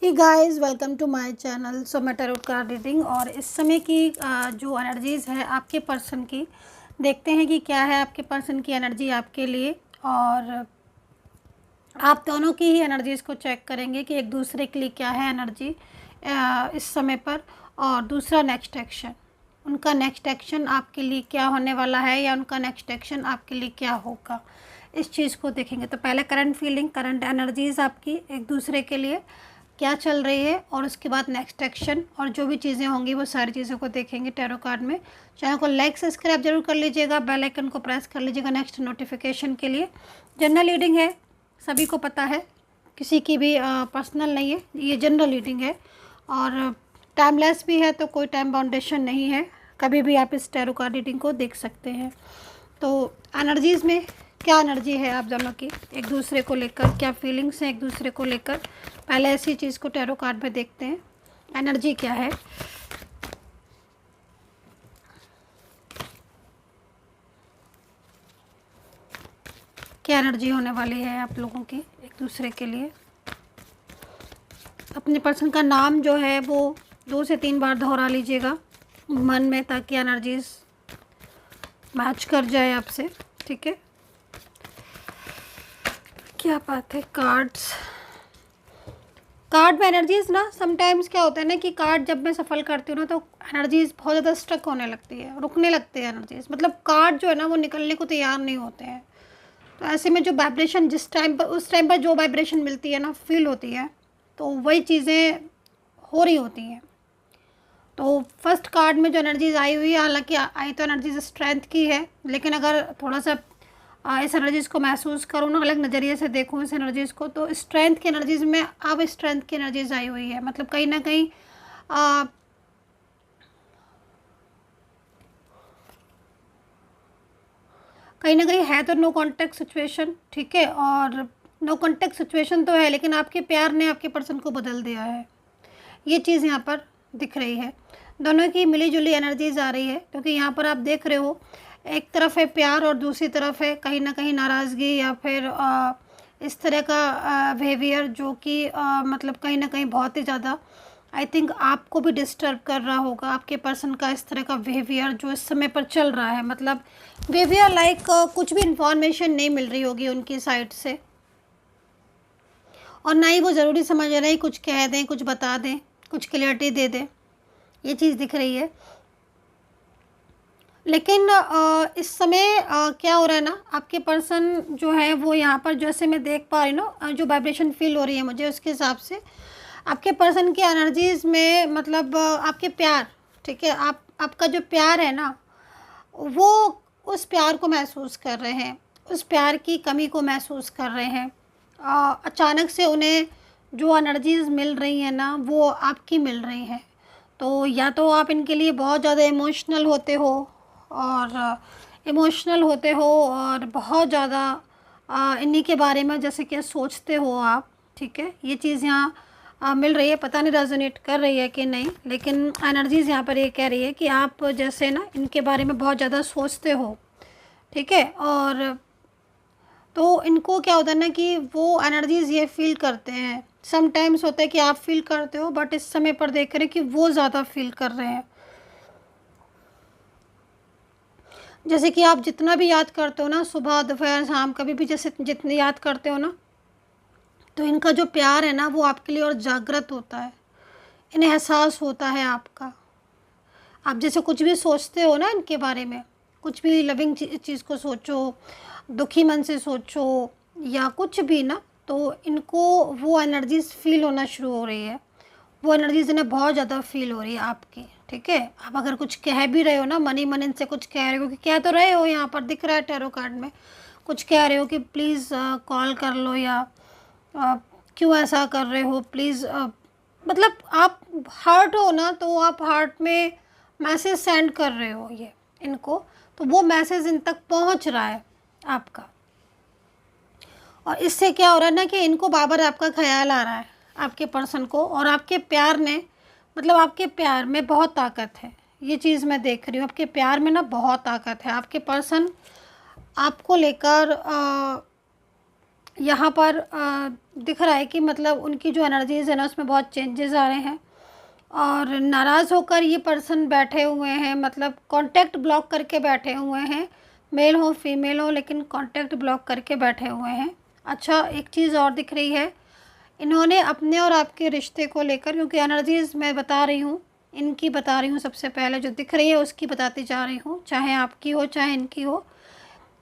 Hey guys, welcome to my channel. So मैं tarot card reading और इस समय की जो एनर्जीज़ है आपके पर्सन की, देखते हैं कि क्या है आपके पर्सन की एनर्जी आपके लिए। और आप दोनों की ही एनर्जीज़ को चेक करेंगे कि एक दूसरे के लिए क्या है एनर्जी इस समय पर। और दूसरा, नेक्स्ट एक्शन, उनका नेक्स्ट एक्शन आपके लिए क्या होने वाला है या उनका नेक्स्ट एक्शन आपके लिए क्या होगा, इस चीज़ को देखेंगे। तो पहले करंट फीलिंग, करंट एनर्जीज़ आपकी एक दूसरे के लिए क्या चल रही है, और उसके बाद नेक्स्ट एक्शन और जो भी चीज़ें होंगी वो सारी चीज़ों को देखेंगे टैरो कार्ड में। चैनल को लाइक सब्सक्राइब जरूर कर लीजिएगा, बेल आइकन को प्रेस कर लीजिएगा नेक्स्ट नोटिफिकेशन के लिए। जनरल रीडिंग है, सभी को पता है, किसी की भी पर्सनल नहीं है, ये जनरल रीडिंग है। और टाइमलेस भी है, तो कोई टाइम बाउंडेशन नहीं है, कभी भी आप इस टैरो कार्ड रीडिंग को देख सकते हैं। तो एनर्जीज़ में क्या एनर्जी है आप दोनों की एक दूसरे को लेकर, क्या फीलिंग्स हैं एक दूसरे को लेकर, पहले ऐसी चीज़ को टैरो कार्ड में देखते हैं। एनर्जी क्या है, क्या एनर्जी होने वाली है आप लोगों की एक दूसरे के लिए। अपने पर्सन का नाम जो है वो 2 से 3 बार दोहरा लीजिएगा मन में, ताकि एनर्जीज मैच कर जाए आपसे। ठीक है, क्या बात है। कार्ड में एनर्जीज ना, समटाइम्स क्या होता है ना कि कार्ड जब मैं सफल करती हूँ ना, तो एनर्जीज बहुत ज़्यादा स्ट्रक होने लगती है, रुकने लगती है एनर्जीज, मतलब कार्ड जो है ना वो निकलने को तैयार नहीं होते हैं। तो ऐसे में जो वाइब्रेशन जिस टाइम पर, उस टाइम पर जो वाइब्रेशन मिलती है ना, फील होती है, तो वही चीज़ें हो रही होती हैं। तो फर्स्ट कार्ड में जो एनर्जीज आई हुई है, हालांकि आई तो एनर्जीज स्ट्रेंथ की है, लेकिन अगर थोड़ा सा इस एनर्जीज़ को महसूस करूँ ना, अलग नज़रिए से देखूँ इस एनर्जीज़ को, तो स्ट्रेंथ की एनर्जीज़ में अब स्ट्रेंथ की एनर्जीज आई हुई है। मतलब कहीं ना कहीं है तो नो कॉन्टेक्ट सिचुएशन। ठीक है, और नो कॉन्टेक्ट सिचुएशन तो है, लेकिन आपके प्यार ने आपके पर्सन को बदल दिया है, ये चीज़ यहाँ पर दिख रही है। दोनों की मिली जुली एनर्जीज आ रही है, क्योंकि यहाँ पर आप देख रहे हो, एक तरफ है प्यार और दूसरी तरफ है कहीं ना कहीं नाराज़गी, या फिर इस तरह का बिहेवियर जो कि मतलब कहीं ना कहीं बहुत ही ज़्यादा आई थिंक आपको भी डिस्टर्ब कर रहा होगा। आपके पर्सन का इस तरह का बिहेवियर जो इस समय पर चल रहा है, मतलब बिहेवियर लाइक कुछ भी इंफॉर्मेशन नहीं मिल रही होगी उनकी साइड से, और ना ही वो ज़रूरी समझ रहे हैं कुछ कह दें, कुछ बता दें, कुछ क्लियरिटी दे दें, ये चीज़ दिख रही है। लेकिन इस समय क्या हो रहा है ना, आपके पर्सन जो है वो यहाँ पर, जैसे मैं देख पा रही हूँ ना, जो वाइब्रेशन फील हो रही है मुझे, उसके हिसाब से आपके पर्सन की एनर्जीज़ में, मतलब आपके प्यार, ठीक है, आपका जो प्यार है ना, वो उस प्यार को महसूस कर रहे हैं, उस प्यार की कमी को महसूस कर रहे हैं। अचानक से उन्हें जो एनर्जीज़ मिल रही हैं ना, वो आपकी मिल रही हैं। तो या तो आप इनके लिए बहुत ज़्यादा इमोशनल होते हो, और बहुत ज़्यादा इन्हीं के बारे में जैसे कि सोचते हो आप। ठीक है, ये चीज़ यहाँ मिल रही है, पता नहीं रेजोनेट कर रही है कि नहीं, लेकिन एनर्जीज़ यहाँ पर ये कह रही है कि आप जैसे ना इनके बारे में बहुत ज़्यादा सोचते हो। ठीक है, और तो इनको क्या होता है ना कि वो एनर्जीज़ ये फील करते हैं। समटाइम्स होता है कि आप फील करते हो, बट इस समय पर देख रहे हैं कि वो ज़्यादा फील कर रहे हैं। जैसे कि आप जितना भी याद करते हो ना, सुबह दोपहर शाम, कभी भी जैसे जितनी याद करते हो ना, तो इनका जो प्यार है ना वो आपके लिए और जागृत होता है, इन्हें एहसास होता है आपका। आप जैसे कुछ भी सोचते हो ना इनके बारे में, कुछ भी लविंग चीज़ को सोचो, दुखी मन से सोचो या कुछ भी ना, तो इनको वो एनर्जीज फील होना शुरू हो रही है, वो एनर्जीज इन्हें बहुत ज़्यादा फील हो रही है आपकी। ठीक है, आप अगर कुछ कह भी रहे हो ना, मन ही मन इनसे कुछ कह रहे हो, कि कह तो रहे हो, यहाँ पर दिख रहा है टैरो कार्ड में, कुछ कह रहे हो कि प्लीज़ कॉल कर लो, या क्यों ऐसा कर रहे हो प्लीज़, मतलब आप हार्ट हो ना, तो आप हार्ट में मैसेज सेंड कर रहे हो ये इनको, तो वो मैसेज इन तक पहुंच रहा है आपका। और इससे क्या हो रहा है ना कि इनको बार बार आपका ख्याल आ रहा है आपके पर्सन को, और आपके प्यार ने, मतलब आपके प्यार में बहुत ताकत है, ये चीज़ मैं देख रही हूँ। आपके प्यार में ना बहुत ताकत है, आपके पर्सन आपको लेकर यहाँ पर दिख रहा है कि मतलब उनकी जो एनर्जीज़ है ना उसमें बहुत चेंजेस आ रहे हैं और नाराज़ होकर ये पर्सन बैठे हुए हैं, मतलब कांटेक्ट ब्लॉक करके बैठे हुए हैं। मेल हो फीमेल हो, लेकिन कांटेक्ट ब्लॉक करके बैठे हुए हैं। अच्छा, एक चीज़ और दिख रही है, इन्होंने अपने और आपके रिश्ते को लेकर, क्योंकि एनर्जीज़ मैं बता रही हूँ, इनकी बता रही हूँ, सबसे पहले जो दिख रही है उसकी बताती जा रही हूँ, चाहे आपकी हो चाहे इनकी हो।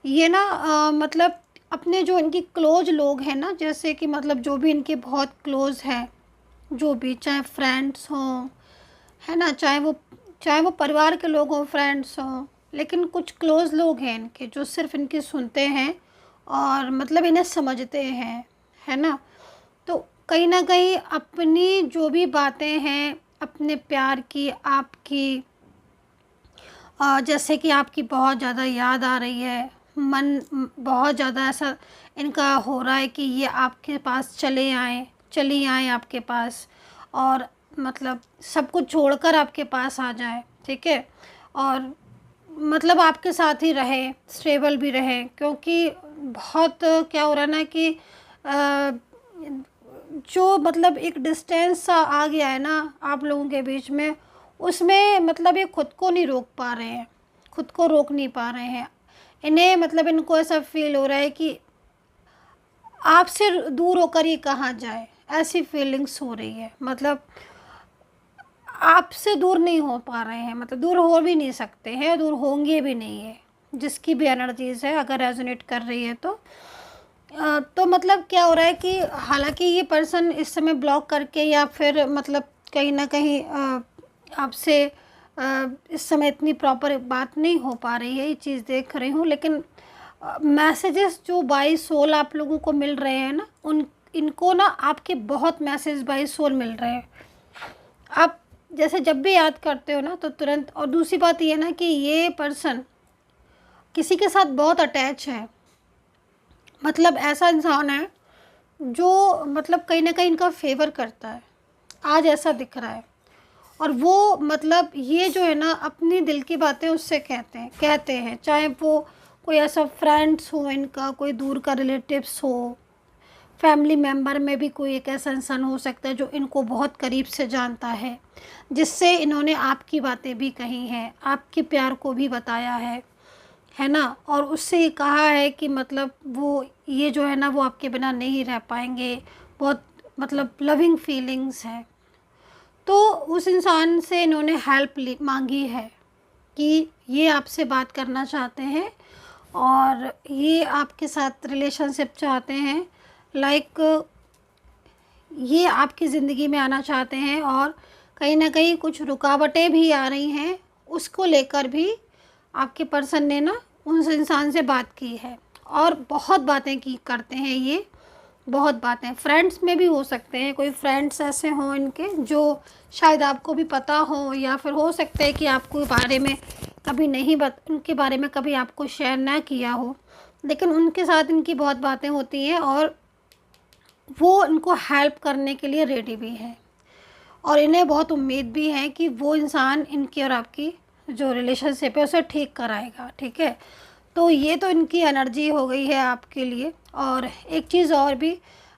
ये ना मतलब अपने जो इनकी क्लोज लोग हैं ना, जैसे कि मतलब जो भी इनके बहुत क्लोज़ हैं, जो भी, चाहे फ्रेंड्स हों, है ना, चाहे वो परिवार के लोग हों, फ्रेंड्स हों, लेकिन कुछ क्लोज़ लोग हैं इनके जो सिर्फ इनकी सुनते हैं और मतलब इन्हें समझते हैं, है ना। तो कहीं ना कहीं अपनी जो भी बातें हैं, अपने प्यार की, आपकी जैसे कि आपकी बहुत ज़्यादा याद आ रही है, बहुत ज़्यादा ऐसा इनका हो रहा है कि ये आपके पास चली आएँ आपके पास, और मतलब सब कुछ छोड़कर आपके पास आ जाए, ठीक है। और मतलब आपके साथ ही रहे, स्टेबल भी रहे, क्योंकि बहुत क्या हो रहा है ना कि जो मतलब एक डिस्टेंस सा आ गया है ना आप लोगों के बीच में, उसमें मतलब ये खुद को नहीं रोक पा रहे हैं, खुद को रोक नहीं पा रहे हैं। इन्हें मतलब इनको ऐसा फील हो रहा है कि आपसे दूर होकर ये कहाँ जाए, ऐसी फीलिंग्स हो रही है। मतलब आपसे दूर नहीं हो पा रहे हैं, मतलब दूर हो भी नहीं सकते हैं, दूर होंगे भी नहीं है। जिसकी भी एनर्जीज़ है अगर रेजोनेट कर रही है तो मतलब क्या हो रहा है कि हालांकि ये पर्सन इस समय ब्लॉक करके या फिर मतलब कहीं ना कहीं आपसे इस समय इतनी प्रॉपर बात नहीं हो पा रही है, ये चीज़ देख रही हूँ। लेकिन मैसेजेस जो बाई सोल आप लोगों को मिल रहे हैं ना, इनको ना आपके बहुत मैसेज बाई सोल मिल रहे हैं। आप जैसे जब भी याद करते हो ना तो तुरंत। और दूसरी बात ये ना कि ये पर्सन किसी के साथ बहुत अटैच है, मतलब ऐसा इंसान है जो मतलब कहीं ना कहीं इनका फेवर करता है, आज ऐसा दिख रहा है। और वो मतलब ये जो है ना अपनी दिल की बातें उससे कहते हैं, चाहे वो कोई ऐसा फ्रेंड्स हो इनका, कोई दूर का रिलेटिव्स हो, फैमिली मेम्बर में भी कोई एक ऐसा इंसान हो सकता है जो इनको बहुत करीब से जानता है, जिससे इन्होंने आपकी बातें भी कही हैं, आपके प्यार को भी बताया है ना। और उससे ये कहा है कि मतलब वो ये जो है ना वो आपके बिना नहीं रह पाएंगे, बहुत मतलब लविंग फीलिंग्स है। तो उस इंसान से इन्होंने हेल्प मांगी है कि ये आपसे बात करना चाहते हैं और ये आपके साथ रिलेशनशिप चाहते हैं, लाइक ये आपकी ज़िंदगी में आना चाहते हैं। और कहीं ना कहीं कुछ रुकावटें भी आ रही हैं, उसको लेकर भी आपके पर्सन ने ना उस इंसान से बात की है और बहुत बातें की करते हैं ये, बहुत बातें। फ्रेंड्स में भी हो सकते हैं, कोई फ्रेंड्स ऐसे हों इनके जो शायद आपको भी पता हो, या फिर हो सकता है कि आपको बारे में कभी नहीं उनके बारे में कभी आपको शेयर ना किया हो, लेकिन उनके साथ इनकी बहुत बातें होती हैं और वो इनको हेल्प करने के लिए रेडी भी है। और इन्हें बहुत उम्मीद भी है कि वो इंसान इनकी और आपकी जो रिलेशनशिप है उसे ठीक कराएगा, ठीक है। तो ये तो इनकी एनर्जी हो गई है आपके लिए। और एक चीज़ और भी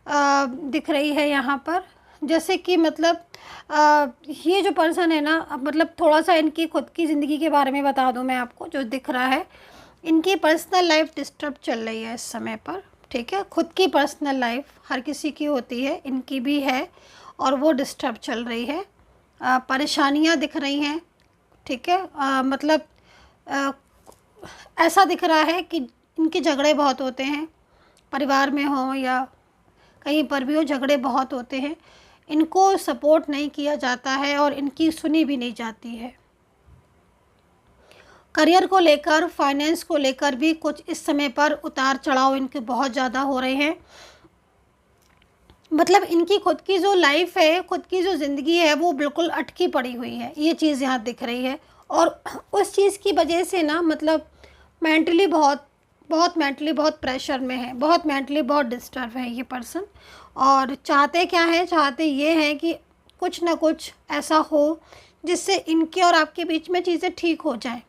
दिख रही है यहाँ पर, जैसे कि मतलब ये जो पर्सन है ना, अब मतलब थोड़ा सा इनकी खुद की ज़िंदगी के बारे में बता दूँ मैं आपको, जो दिख रहा है इनकी पर्सनल लाइफ डिस्टर्ब चल रही है इस समय पर, ठीक है। खुद की पर्सनल लाइफ हर किसी की होती है, इनकी भी है और वो डिस्टर्ब चल रही है। परेशानियाँ दिख रही हैं, ठीक है। मतलब ऐसा दिख रहा है कि इनके झगड़े बहुत होते हैं, परिवार में हो या कहीं पर भी हो, झगड़े बहुत होते हैं। इनको सपोर्ट नहीं किया जाता है और इनकी सुनी भी नहीं जाती है। करियर को लेकर, फाइनेंस को लेकर भी कुछ इस समय पर उतार चढ़ाव इनके बहुत ज़्यादा हो रहे हैं। मतलब इनकी खुद की जो लाइफ है, खुद की जो ज़िंदगी है वो बिल्कुल अटकी पड़ी हुई है, ये चीज़ यहाँ दिख रही है। और उस चीज़ की वजह से ना मतलब मेंटली बहुत प्रेशर में है, बहुत मेंटली बहुत डिस्टर्ब है ये पर्सन। और चाहते क्या है, चाहते ये हैं कि कुछ ना कुछ ऐसा हो जिससे इनके और आपके बीच में चीज़ें ठीक हो जाएं,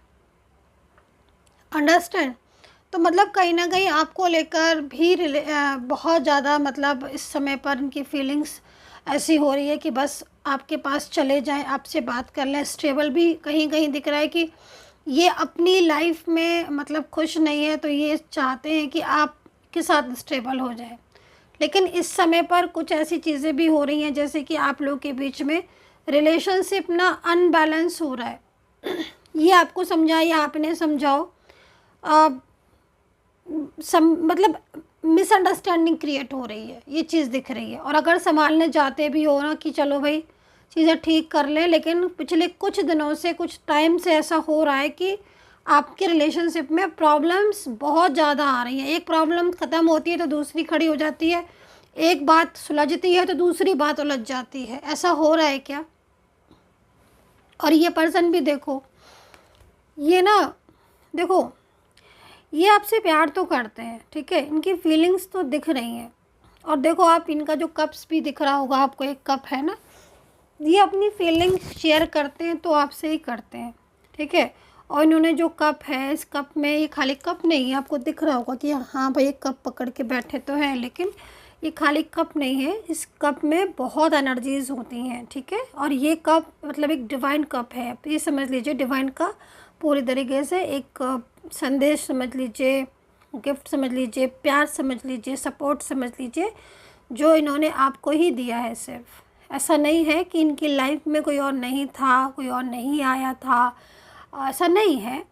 अंडरस्टैंड। तो मतलब कहीं ना कहीं आपको लेकर भी बहुत ज़्यादा मतलब इस समय पर इनकी फीलिंग्स ऐसी हो रही है कि बस आपके पास चले जाएं, आपसे बात कर लें। स्टेबल भी कहीं कहीं दिख रहा है कि ये अपनी लाइफ में मतलब खुश नहीं है, तो ये चाहते हैं कि आपके साथ स्टेबल हो जाए। लेकिन इस समय पर कुछ ऐसी चीज़ें भी हो रही हैं जैसे कि आप लोगों के बीच में रिलेशनशिप ना अनबैलेंस हो रहा है। ये आपको समझाइए, आप इन्हें समझाओ। मतलब मिसअंडरस्टैंडिंग क्रिएट हो रही है, ये चीज़ दिख रही है। और अगर संभालने जाते भी हो ना कि चलो भाई चीज़ें ठीक कर लें, लेकिन पिछले कुछ दिनों से, कुछ टाइम से ऐसा हो रहा है कि आपके रिलेशनशिप में प्रॉब्लम्स बहुत ज़्यादा आ रही हैं। एक प्रॉब्लम ख़त्म होती है तो दूसरी खड़ी हो जाती है, एक बात सुलझती है तो दूसरी बात उलझ जाती है। ऐसा हो रहा है क्या? और ये पर्सन भी देखो, ये ना देखो, ये आपसे प्यार तो करते हैं, ठीक है, इनकी फीलिंग्स तो दिख रही हैं। और देखो आप, इनका जो कप्स भी दिख रहा होगा आपको, एक कप है ना, ये अपनी फीलिंग्स शेयर करते हैं तो आपसे ही करते हैं, ठीक है। और इन्होंने जो कप है, इस कप में ये खाली कप नहीं है, आपको दिख रहा होगा कि हाँ भाई एक कप पकड़ के बैठे तो हैं, लेकिन ये खाली कप नहीं है, इस कप में बहुत एनर्जीज़ होती हैं, ठीक है। और ये कप मतलब एक डिवाइन कप है, ये समझ लीजिए डिवाइन का पूरी तरीके से एक संदेश समझ लीजिए, गिफ्ट समझ लीजिए, प्यार समझ लीजिए, सपोर्ट समझ लीजिए, जो इन्होंने आपको ही दिया है। सिर्फ ऐसा नहीं है कि इनकी लाइफ में कोई और नहीं था, कोई और नहीं आया था, ऐसा नहीं है।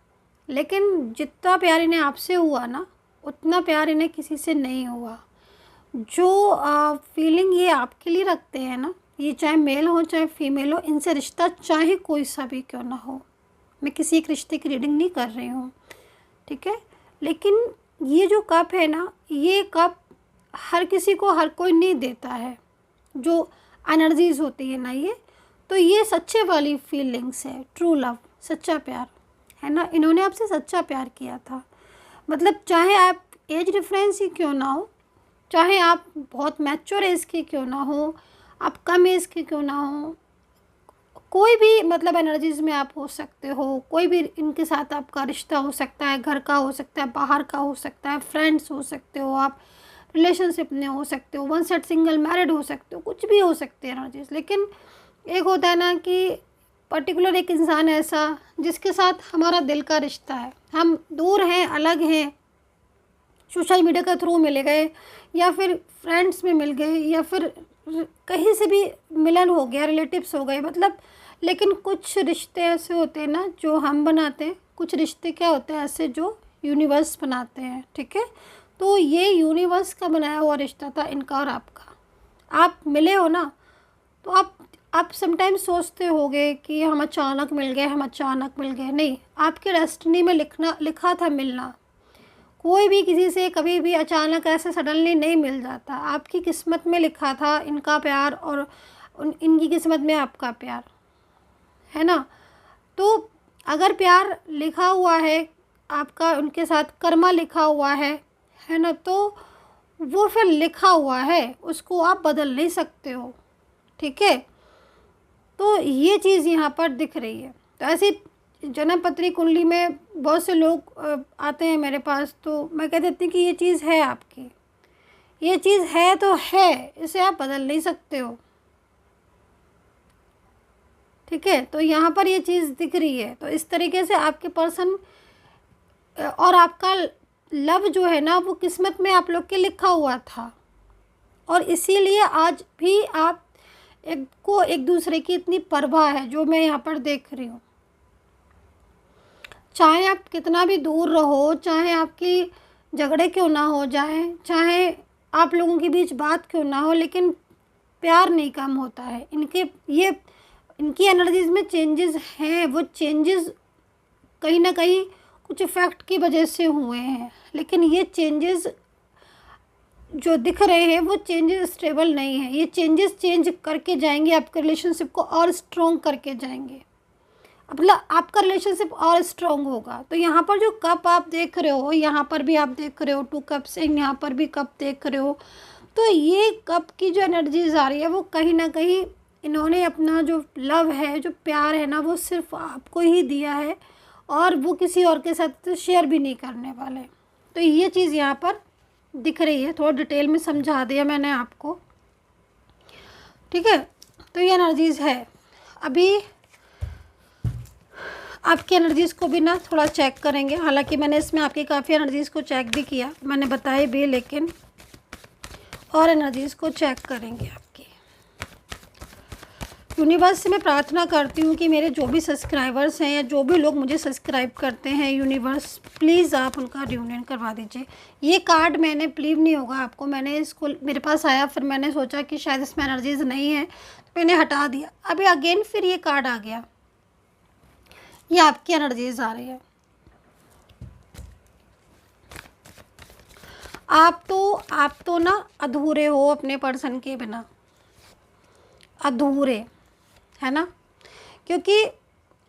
लेकिन जितना प्यार इन्हें आपसे हुआ ना, उतना प्यार इन्हें किसी से नहीं हुआ। जो फीलिंग ये आपके लिए रखते हैं ना, ये चाहे मेल हो चाहे फीमेल हो, इनसे रिश्ता चाहे कोई सा भी क्यों ना हो, मैं किसी एक रिश्ते की रीडिंग नहीं कर रही हूँ, ठीक है। लेकिन ये जो कप है ना, ये कप हर किसी को, हर कोई नहीं देता है, जो एनर्जीज़ होती है ना ये, तो ये सच्चे वाली फीलिंग्स है, ट्रू लव, सच्चा प्यार है ना। इन्होंने आपसे सच्चा प्यार किया था। मतलब चाहे आप एज डिफरेंस ही क्यों ना हो, चाहे आप बहुत मैच्योर एज के क्यों ना हो, आप कम एज के क्यों ना हो, कोई भी मतलब एनर्जीज़ में आप हो सकते हो, कोई भी इनके साथ आपका रिश्ता हो सकता है, घर का हो सकता है, बाहर का हो सकता है, फ्रेंड्स हो सकते हो, आप रिलेशनशिप में हो सकते हो, वन साइड सिंगल मैरिड हो सकते हो, कुछ भी हो सकते हैं एनर्जीज़। लेकिन एक होता है ना कि पर्टिकुलर एक इंसान ऐसा जिसके साथ हमारा दिल का रिश्ता है, हम दूर हैं, अलग हैं, सोशल मीडिया के थ्रू मिल गए, या फिर फ्रेंड्स में मिल गए, या फिर कहीं से भी मिलन हो गया, रिलेटिव्स हो गए, मतलब। लेकिन कुछ रिश्ते ऐसे होते हैं ना जो हम बनाते हैं, कुछ रिश्ते क्या होते हैं ऐसे जो यूनिवर्स बनाते हैं, ठीक है। तो ये यूनिवर्स का बनाया हुआ रिश्ता था इनका और आपका। आप मिले हो ना, तो आप समटाइम्स सोचते होगे कि हम अचानक मिल गए, हम अचानक मिल गए। नहीं, आपके डेस्टिनी में लिखा था मिलना। कोई भी किसी से कभी भी अचानक ऐसे सडनली नहीं मिल जाता। आपकी किस्मत में लिखा था इनका प्यार, और इनकी किस्मत में आपका प्यार, है ना। तो अगर प्यार लिखा हुआ है आपका उनके साथ, कर्मा लिखा हुआ है ना, तो वो फिर लिखा हुआ है, उसको आप बदल नहीं सकते हो, ठीक है। तो ये चीज़ यहाँ पर दिख रही है। तो ऐसे जन्म पत्री कुंडली में बहुत से लोग आते हैं मेरे पास, तो मैं कह देती हूँ कि ये चीज़ है आपकी, ये चीज़ है तो है, इसे आप बदल नहीं सकते हो, ठीक है। तो यहाँ पर ये चीज़ दिख रही है। तो इस तरीके से आपके पर्सन और आपका लव जो है ना, वो किस्मत में आप लोग के लिखा हुआ था, और इसीलिए आज भी आप एक दूसरे की इतनी परवाह है, जो मैं यहाँ पर देख रही हूँ। चाहे आप कितना भी दूर रहो, चाहे आपकी झगड़े क्यों ना हो जाए, चाहे आप लोगों के बीच बात क्यों ना हो, लेकिन प्यार नहीं कम होता है। इनकी एनर्जीज़ में चेंजेस हैं, वो चेंजेस कहीं ना कहीं कुछ इफ़ेक्ट की वजह से हुए हैं, लेकिन ये चेंजेस जो दिख रहे हैं वो चेंजेस स्टेबल नहीं है। ये चेंजेस चेंज करके जाएंगे, आपके रिलेशनशिप को और स्ट्रॉन्ग करके जाएंगे, मतलब आपका रिलेशनशिप और स्ट्रॉन्ग होगा। तो यहाँ पर जो कप आप देख रहे हो, यहाँ पर भी आप देख रहे हो 2 कप्स, यहाँ पर भी कप देख रहे हो, तो ये कप की जो एनर्जीज आ रही है वो कहीं ना कहीं इन्होंने अपना जो लव है, जो प्यार है ना, वो सिर्फ आपको ही दिया है, और वो किसी और के साथ शेयर भी नहीं करने वाले, तो ये चीज़ यहाँ पर दिख रही है, थोड़ा डिटेल में समझा दिया मैंने आपको, ठीक है। तो ये एनर्जीज़ है। अभी आपकी एनर्जीज़ को भी ना थोड़ा चेक करेंगे। हालांकि मैंने इसमें आपकी काफ़ी एनर्जीज़ को चेक भी किया, मैंने बताई भी, लेकिन और एनर्जीज़ को चेक करेंगे आपकी। यूनिवर्स से मैं प्रार्थना करती हूँ कि मेरे जो भी सब्सक्राइबर्स हैं या जो भी लोग मुझे सब्सक्राइब करते हैं, यूनिवर्स प्लीज़ आप उनका रियूनियन करवा दीजिए। ये कार्ड मैंने बिलीव नहीं होगा आपको, मैंने इसको मेरे पास आया, फिर मैंने सोचा कि शायद इसमें एनर्जीज़ नहीं है, तो मैंने हटा दिया। अभी अगेन फिर ये कार्ड आ गया, ये आपकी एनर्जीज़ आ रही है। आप तो ना अधूरे हो अपने पर्सन के बिना, अधूरे, है ना। क्योंकि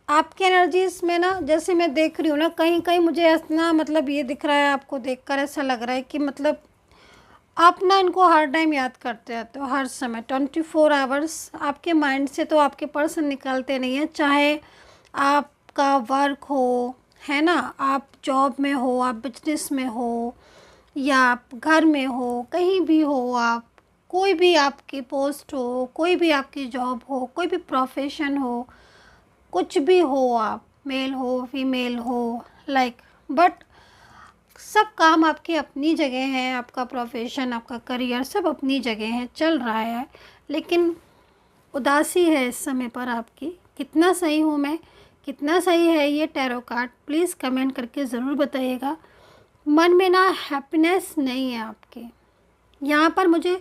आपकी एनर्जीज़ में ना, जैसे मैं देख रही हूँ ना, कहीं कहीं मुझे ऐसा मतलब ये दिख रहा है, आपको देखकर ऐसा लग रहा है कि मतलब आप ना इनको हर टाइम याद करते रहते हो, हर समय 24 आवर्स आपके माइंड से तो आपके पर्सन निकलते नहीं हैं। चाहे आपका वर्क हो, है ना, आप जॉब में हो, आप बिजनेस में हो, या आप घर में हो, कहीं भी हो, आप कोई भी आपकी पोस्ट हो, कोई भी आपकी जॉब हो, कोई भी प्रोफेशन हो, कुछ भी हो, आप मेल हो फीमेल हो, बट सब काम आपकी अपनी जगह है, आपका प्रोफेशन, आपका करियर सब अपनी जगह है, चल रहा है। लेकिन उदासी है इस समय पर आपकी। कितना सही हूँ मैं, कितना सही है ये टैरो कार्ड, प्लीज़ कमेंट करके ज़रूर बताइएगा। मन में ना हैप्पीनेस नहीं है आपके, यहाँ पर मुझे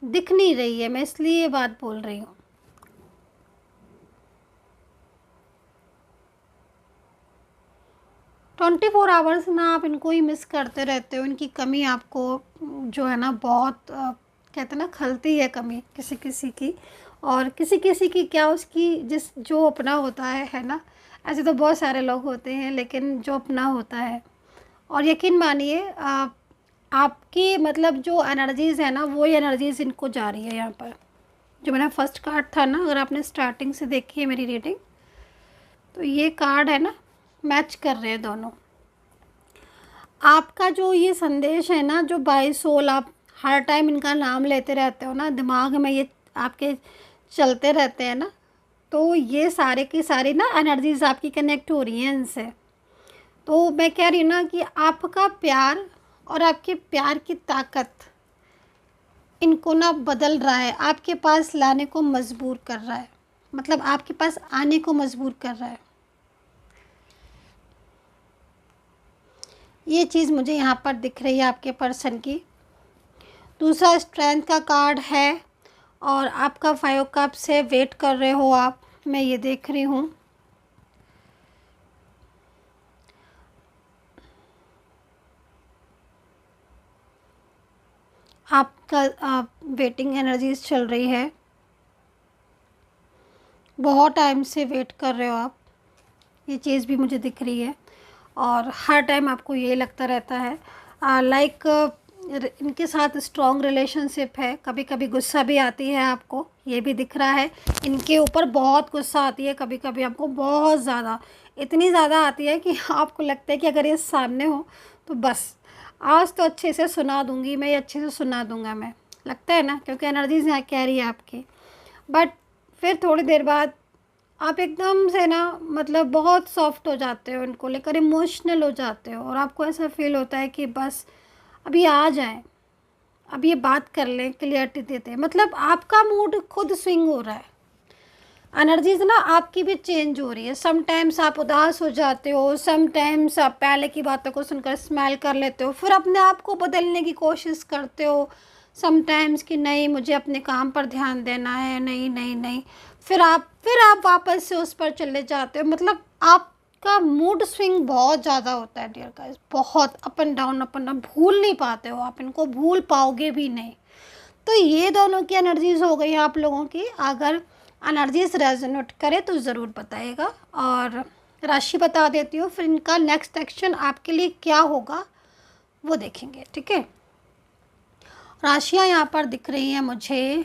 दिख नहीं रही है, मैं इसलिए ये बात बोल रही हूँ। ट्वेंटी 24 आवर्स ना आप इनको ही मिस करते रहते हो, इनकी कमी आपको जो है ना बहुत कहते हैं ना, खलती है कमी किसी किसी की, और किसी किसी की क्या, उसकी जिस जो अपना होता है ना। ऐसे तो बहुत सारे लोग होते हैं, लेकिन जो अपना होता है, और यकीन मानिए आपकी मतलब जो एनर्जीज़ है ना, वही एनर्जीज़ इनको जा रही है यहाँ पर। जो मेरा फर्स्ट कार्ड था ना, अगर आपने स्टार्टिंग से देखी है मेरी रीडिंग, तो ये कार्ड है ना, मैच कर रहे हैं दोनों। आपका जो ये संदेश है ना, जो बाय सोल आप हर टाइम इनका नाम लेते रहते हो ना, दिमाग में ये आपके चलते रहते हैं ना, तो ये सारे की सारी ना एनर्जीज़ आपकी कनेक्ट हो रही हैं इनसे। तो मैं कह रही हूँ ना कि आपका प्यार और आपके प्यार की ताकत इनको ना बदल रहा है, आपके पास लाने को मजबूर कर रहा है, मतलब आपके पास आने को मजबूर कर रहा है। ये चीज़ मुझे यहाँ पर दिख रही है आपके पर्सन की। दूसरा स्ट्रेंथ का कार्ड है, और आपका 5 कप से वेट कर रहे हो आप, मैं ये देख रही हूँ। आपका वेटिंग एनर्जीज चल रही है, बहुत टाइम से वेट कर रहे हो आप, ये चीज़ भी मुझे दिख रही है। और हर टाइम आपको ये लगता रहता है इनके साथ स्ट्रॉन्ग रिलेशनशिप है। कभी कभी गुस्सा भी आती है आपको, ये भी दिख रहा है। इनके ऊपर बहुत गुस्सा आती है कभी कभी आपको, बहुत ज़्यादा, इतनी ज़्यादा आती है कि आपको लगता है कि अगर ये सामने हो तो बस आज तो अच्छे से सुना दूँगी मैं, ये अच्छे से सुना दूँगा मैं, लगता है ना, क्योंकि एनर्जीज यहाँ कह रही है आपकी। बट फिर थोड़ी देर बाद आप एकदम से ना मतलब बहुत सॉफ्ट हो जाते हो, इनको लेकर इमोशनल हो जाते हो, और आपको ऐसा फील होता है कि बस अभी आ जाएं, अब ये बात कर लें, क्लियरिटी देते हैं। मतलब आपका मूड खुद स्विंग हो रहा है, एनर्जीज ना आपकी भी चेंज हो रही है। समटाइम्स आप उदास हो जाते हो, समटाइम्स आप पहले की बातों को सुनकर स्माइल कर लेते हो, फिर अपने आप को बदलने की कोशिश करते हो समटाइम्स कि नहीं मुझे अपने काम पर ध्यान देना है, नहीं नहीं नहीं, फिर आप वापस से उस पर चले जाते हो। मतलब आपका मूड स्विंग बहुत ज़्यादा होता है डियर गाइस, बहुत अप एंड डाउन, भूल नहीं पाते हो आप, इनको भूल पाओगे भी नहीं। तो ये दोनों की एनर्जीज हो गई आप लोगों की। अगर एनर्जीज रेजोनेट करे तो ज़रूर बताइएगा, और राशि बता देती हूँ, फिर इनका नेक्स्ट एक्शन आपके लिए क्या होगा वो देखेंगे, ठीक है। राशियाँ यहाँ पर दिख रही हैं मुझे,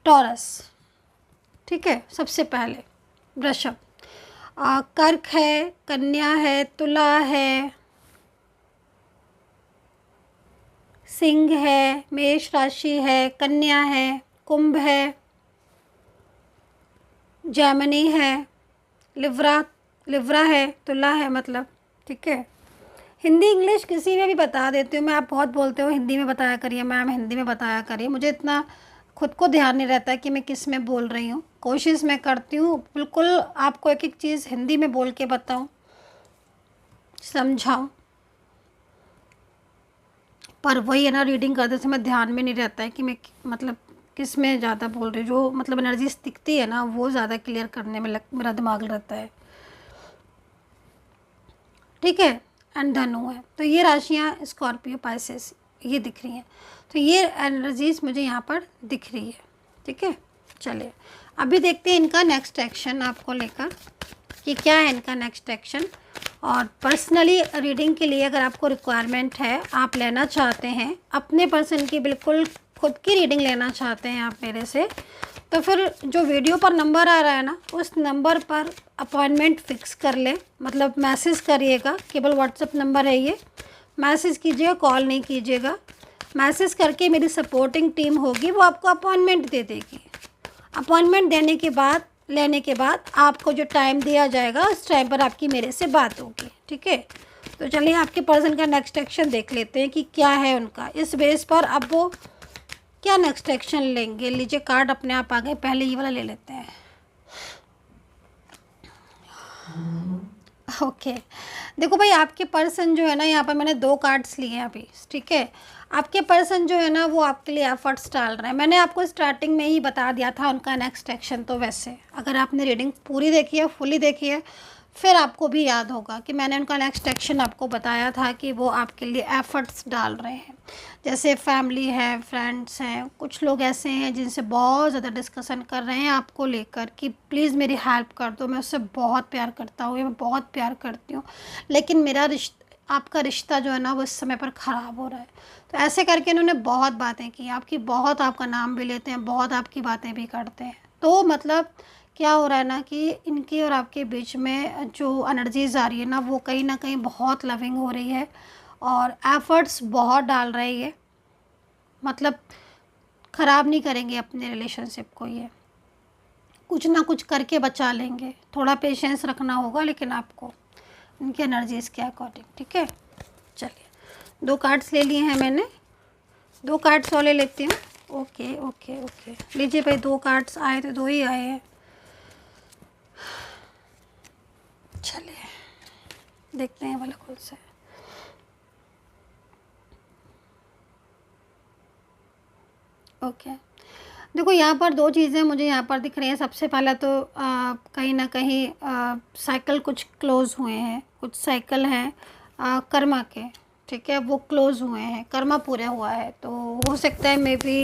टॉरस, ठीक है। सबसे पहले वृषभ। कर्क है, कन्या है, तुला है, सिंह है, मेष राशि है, कन्या है, कुंभ है, जेमिनी है, लिव्रा है, तुला है मतलब, ठीक है। हिंदी इंग्लिश किसी में भी बता देती हूँ मैं। आप बहुत बोलते हो हिंदी में बताया करिए मैम, हिंदी में बताया करिए। मुझे इतना खुद को ध्यान नहीं रहता है कि मैं किस में बोल रही हूँ। कोशिश मैं करती हूँ बिल्कुल आपको एक एक चीज़ हिंदी में बोल के बताऊँ, समझाऊँ, पर वही है ना, रीडिंग करते समय ध्यान में नहीं रहता है कि मैं मतलब किस में ज़्यादा बोल रही हूँ। जो मतलब एनर्जी दिखती है ना, वो ज़्यादा क्लियर करने में मेरा दिमाग रहता है, ठीक है। एंड धनु है, तो ये राशियाँ स्कॉर्पियो, पाइसेस ये दिख रही हैं। तो ये एनर्जीज मुझे यहाँ पर दिख रही है, ठीक है। चलिए अभी देखते हैं इनका नेक्स्ट एक्शन आपको लेकर कि क्या है इनका नेक्स्ट एक्शन। और पर्सनली रीडिंग के लिए अगर आपको रिक्वायरमेंट है, आप लेना चाहते हैं अपने पर्सन की, बिल्कुल खुद की रीडिंग लेना चाहते हैं आप मेरे से, तो फिर जो वीडियो पर नंबर आ रहा है ना, उस नंबर पर अपॉइंटमेंट फ़िक्स कर लें। मतलब मैसेज करिएगा, केवल व्हाट्सएप नंबर है ये, मैसेज कीजिएगा, कॉल नहीं कीजिएगा। मैसेज करके मेरी सपोर्टिंग टीम होगी, वो आपको अपॉइंटमेंट दे देगी। अपॉइंटमेंट लेने के बाद आपको जो टाइम दिया जाएगा, उस टाइम पर आपकी मेरे से बात होगी, ठीक है। तो चलिए आपके पर्सन का नेक्स्ट एक्शन देख लेते हैं कि क्या है उनका। इस बेस पर अब वो क्या नेक्स्ट एक्शन लेंगे। लीजिए कार्ड अपने आप आ गए, पहले ये वाला ले लेते हैं। ओके देखो भाई, आपके पर्सन जो है ना, यहाँ पर मैंने 2 कार्ड्स लिए हैं अभी, ठीक है। आपके पर्सन जो है ना, वो आपके लिए एफर्ट्स डाल रहे हैं। मैंने आपको स्टार्टिंग में ही बता दिया था उनका नेक्स्ट एक्शन। तो वैसे अगर आपने रीडिंग पूरी देखी है, फुली देखी है, फिर आपको भी याद होगा कि मैंने उनका नेक्स्ट एक्शन आपको बताया था कि वो आपके लिए एफ़र्ट्स डाल रहे हैं। जैसे फैमिली है, फ्रेंड्स हैं, कुछ लोग ऐसे हैं जिनसे बहुत ज़्यादा डिस्कशन कर रहे हैं आपको लेकर कि प्लीज़ मेरी हेल्प कर दो, मैं उससे बहुत प्यार करता हूँ या मैं बहुत प्यार करती हूँ, लेकिन मेरा आपका रिश्ता जो है ना, वो इस समय पर ख़राब हो रहा है। तो ऐसे करके इन्होंने बहुत बातें की आपकी, बहुत आपका नाम भी लेते हैं, बहुत आपकी बातें भी करते हैं। तो मतलब क्या हो रहा है ना कि इनके और आपके बीच में जो एनर्जीज आ रही है ना, वो कहीं ना कहीं बहुत लविंग हो रही है और एफ़र्ट्स बहुत डाल रही है। मतलब ख़राब नहीं करेंगे अपने रिलेशनशिप को, ये कुछ ना कुछ करके बचा लेंगे। थोड़ा पेशेंस रखना होगा लेकिन आपको इनकी एनर्जीज़ के अकॉर्डिंग, ठीक है। चलिए 2 कार्ड्स ले लिए हैं मैंने, 2 कार्ड्स और ले लेती हूँ। ओके ओके ओके, लीजिए भाई, 2 कार्ड्स आए थे, 2 ही आए हैं। चलिए देखते हैं वाला खुद से। ओके देखो, यहाँ पर 2 चीज़ें मुझे यहाँ पर दिख रही हैं। सबसे पहला तो कहीं ना कहीं साइकिल कुछ क्लोज़ हुए हैं, कुछ साइकिल हैं कर्मा के, ठीक है, वो क्लोज़ हुए हैं, कर्मा पूरा हुआ है। तो हो सकता है मे बी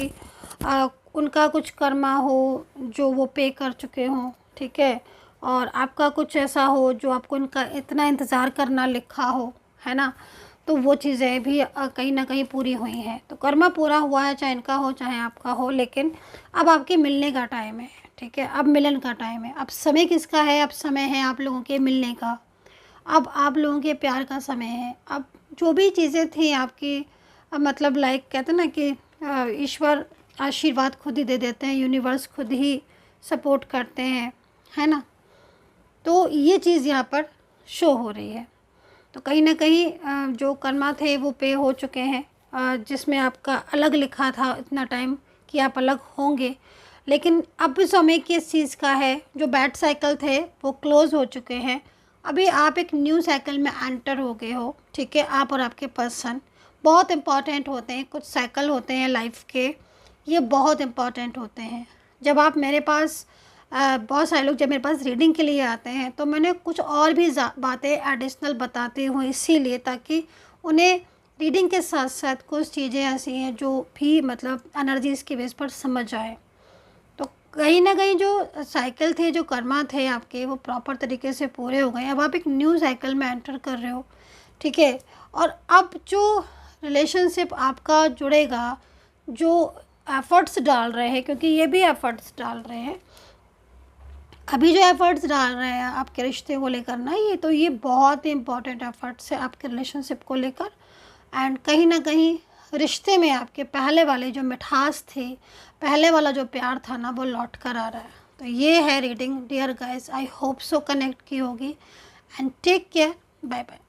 उनका कुछ कर्मा हो जो वो पे कर चुके हों, ठीक है, और आपका कुछ ऐसा हो जो आपको इनका इतना इंतज़ार करना लिखा हो, है ना। तो वो चीज़ें भी कहीं ना कहीं पूरी हुई हैं। तो कर्मा पूरा हुआ है, चाहे इनका हो चाहे आपका हो, लेकिन अब आपके मिलने का टाइम है, ठीक है। अब मिलन का टाइम है। अब समय किसका है? अब समय है आप लोगों के मिलने का, अब आप लोगों के प्यार का समय है। अब जो भी चीज़ें थी आपकी, मतलब लाइक कहते हैं ना कि ईश्वर आशीर्वाद खुद ही दे देते हैं, यूनिवर्स खुद ही सपोर्ट करते हैं, है ना। तो ये चीज़ यहाँ पर शो हो रही है। तो कहीं ना कहीं जो कर्मा थे वो पे हो चुके हैं, जिसमें आपका अलग लिखा था इतना टाइम कि आप अलग होंगे, लेकिन अब समय किस चीज़ का है? जो बैड साइकिल थे वो क्लोज़ हो चुके हैं। अभी आप एक न्यू साइकिल में एंटर हो गए हो, ठीक है। आप और आपके पर्सन बहुत इम्पॉर्टेंट होते हैं। कुछ साइकिल होते हैं लाइफ के, ये बहुत इम्पॉर्टेंट होते हैं। जब आप मेरे पास बहुत सारे लोग जब मेरे पास रीडिंग के लिए आते हैं तो मैंने कुछ और भी बातें एडिशनल बताती हूँ, इसीलिए ताकि उन्हें रीडिंग के साथ साथ कुछ चीज़ें ऐसी हैं जो भी मतलब एनर्जीज़ के बेस पर समझ आए। तो कहीं ना कहीं जो साइकिल थे, जो कर्मा थे आपके, वो प्रॉपर तरीके से पूरे हो गए। अब आप एक न्यू साइकिल में एंटर कर रहे हो, ठीक है। और अब जो रिलेशनशिप आपका जुड़ेगा, जो एफ़र्ट्स डाल रहे हैं, क्योंकि ये भी एफ़र्ट्स डाल रहे हैं, अभी जो एफ़र्ट्स डाल रहे हैं आपके रिश्ते को लेकर ना, ये बहुत ही इम्पोर्टेंट एफ़र्ट्स है आपके रिलेशनशिप को लेकर। एंड कहीं ना कहीं रिश्ते में आपके पहले वाले जो मिठास थी, पहले वाला जो प्यार था ना, वो लौट कर आ रहा है। तो ये है reading dear guys, I hope so connect की होगी। And take care, bye bye.